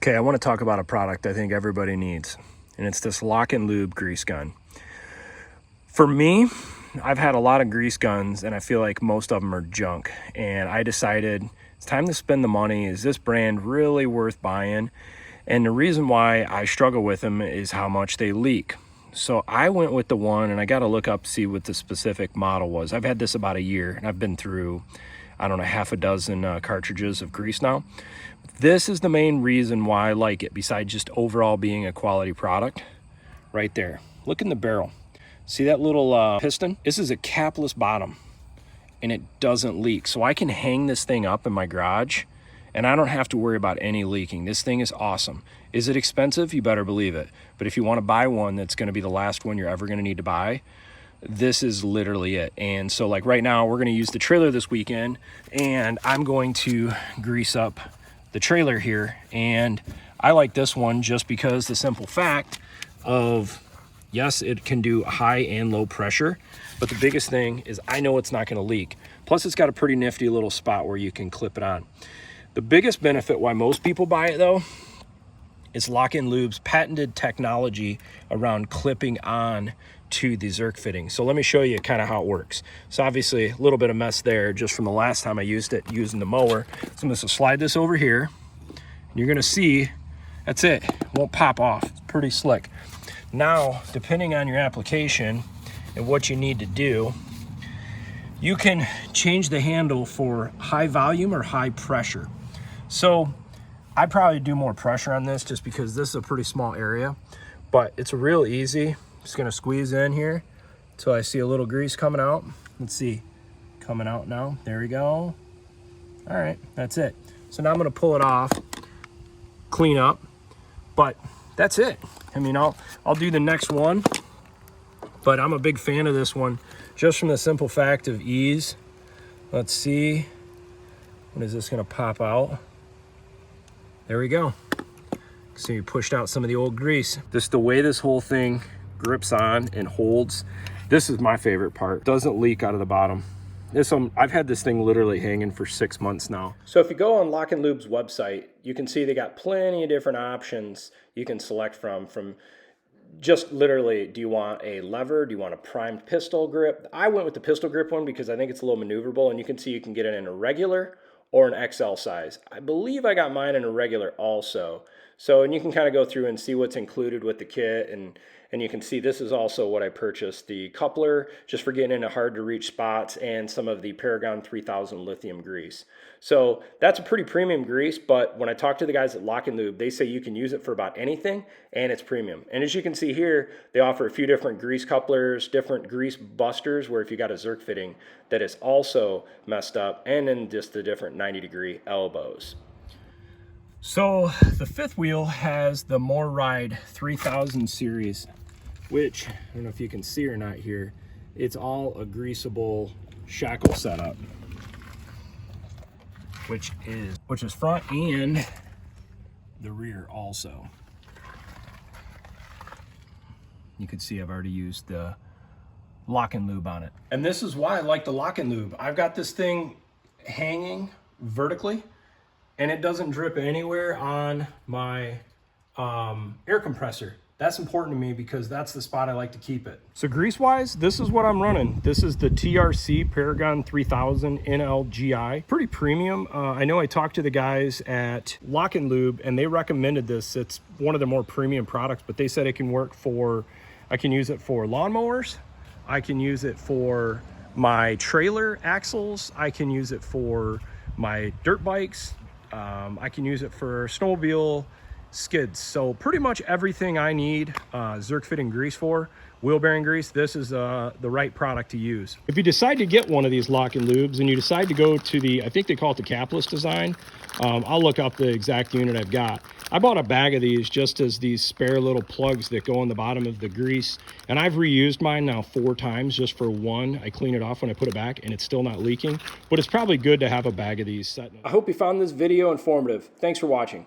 Okay, I want to talk about a product I think everybody needs, and it's this lock and lube grease gun. For me, I've had a lot of grease guns and I feel like most of them are junk, and I decided it's time to spend the money. Is this brand really worth buying? And the reason why I struggle with them is how much they leak. So I went with the one, and I got to look up, see what the specific model was. I've had this about a year and I've been through, I don't know, half a dozen cartridges of grease now. This is the main reason why I like it, besides just overall being a quality product. Right there, look in the barrel. See that little piston? This is a capless bottom and it doesn't leak. So I can hang this thing up in my garage and I don't have to worry about any leaking. This thing is awesome. Is it expensive? You better believe it. But if you want to buy one that's going to be the last one you're ever going to need to buy, this is literally it. And so like right now, we're going to use the trailer this weekend and I'm going to grease up the trailer here. And I like this one just because the simple fact of, yes, it can do high and low pressure, but the biggest thing is I know it's not going to leak. Plus it's got a pretty nifty little spot where you can clip it on. The biggest benefit why most people buy it though is Lock and Lube's patented technology around clipping on to the Zerk fitting. So let me show you kind of how it works. So obviously a little bit of mess there just from the last time I used it using the mower. So I'm going to slide this over here. You're going to see that's it. It won't pop off. It's pretty slick. Now, depending on your application and what you need to do, you can change the handle for high volume or high pressure. So I probably do more pressure on this just because this is a pretty small area, but it's real easy. Just gonna squeeze in here until I see a little grease coming out. Let's see, coming out now. There we go. All right, that's it. So now I'm gonna pull it off, clean up, but that's it. I mean, I'll do the next one, but I'm a big fan of this one just from the simple fact of ease. Let's see, when is this gonna pop out? There we go. So you pushed out some of the old grease. Just the way this whole thing grips on and holds. This is my favorite part. Doesn't leak out of the bottom. I've had this thing literally hanging for 6 months now. So if you go on Lock and Lube's website, you can see they got plenty of different options you can select from just literally, do you want a lever? Do you want a primed pistol grip? I went with the pistol grip one because I think it's a little maneuverable, and you can see you can get it in a regular or an XL size. I believe I got mine in a regular also. So, and you can kind of go through and see what's included with the kit, and you can see this is also what I purchased, the coupler, just for getting into hard to reach spots, and some of the Paragon 3000 lithium grease. So that's a pretty premium grease, but when I talk to the guys at Lock and Lube, they say you can use it for about anything, and it's premium. And as you can see here, they offer a few different grease couplers, different grease busters, where if you got a Zerk fitting that is also messed up, and then just the different 90-degree elbows. So the fifth wheel has the More Ride 3000 series, which I don't know if you can see or not here. It's all a greasable shackle setup, which is front and the rear also. You can see I've already used the Lock and Lube on it. And this is why I like the Lock and Lube. I've got this thing hanging vertically, and it doesn't drip anywhere on my air compressor. That's important to me because that's the spot I like to keep it. So grease wise, this is what I'm running. This is the TRC Paragon 3000 NLGI. Pretty premium. I know I talked to the guys at Lock and Lube and they recommended this. It's one of the more premium products, but they said it can work for, I can use it for lawnmowers. I can use it for my trailer axles. I can use it for my dirt bikes. I can use it for snowmobile skids. So pretty much everything I need Zerk fitting grease for, wheel bearing grease, this is the right product to use. If you decide to get one of these Lock and Lubes and you decide to go to the, I think they call it the capless design, I'll look up the exact unit I've got. I bought a bag of these just as these spare little plugs that go on the bottom of the grease, and I've reused mine now 4 times just for one. I clean it off when I put it back and it's still not leaking, but it's probably good to have a bag of these. I hope you found this video informative. Thanks for watching.